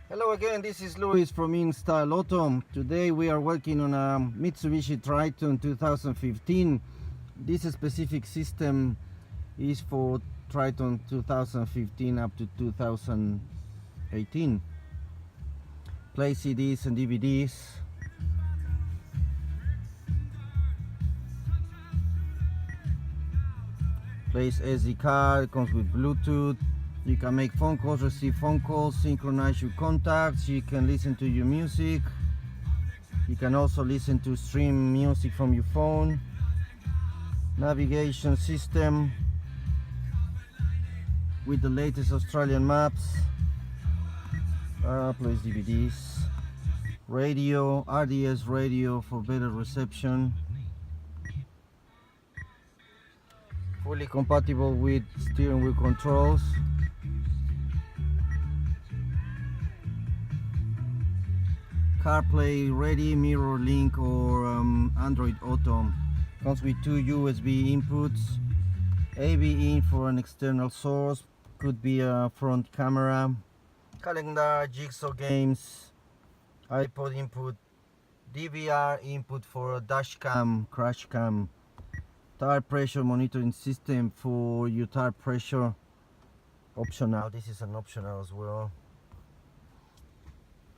Hello again, this is Luis from Instyle Auto. Today we are working on a Mitsubishi Triton 2015. This specific system is for Triton 2015 up to 2018. Play CDs and DVDs. Plays SD card, comes with Bluetooth. You can make phone calls, receive phone calls, synchronize your contacts. You can listen to your music. You can also listen to stream music from your phone. Navigation system with the latest Australian maps. Plays DVDs. Radio, RDS radio for better reception. Fully compatible with steering wheel controls. CarPlay ready, mirror link or Android Auto. Comes with two USB inputs, AV in for an external source, could be a front camera, calendar, jigsaw games, iPod input, DVR input for a dash cam, crash cam, tire pressure monitoring system for your tire pressure, optional. This is an optional as well.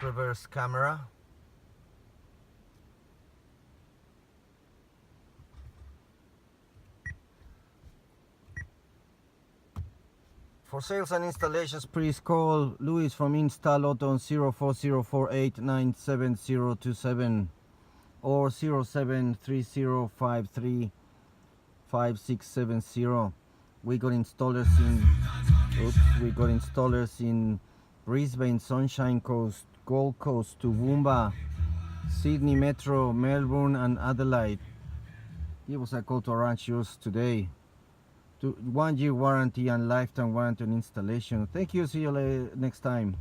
Reverse camera. For sales and installations, please call Luis from Instyle Auto on 0404897027 or 0730535670. We got installers in Brisbane, Sunshine Coast, Gold Coast, Towoomba, Sydney Metro, Melbourne and Adelaide. Give us a call to arrange yours today. 1 year warranty and lifetime warranty on installation. Thank you. See you next time.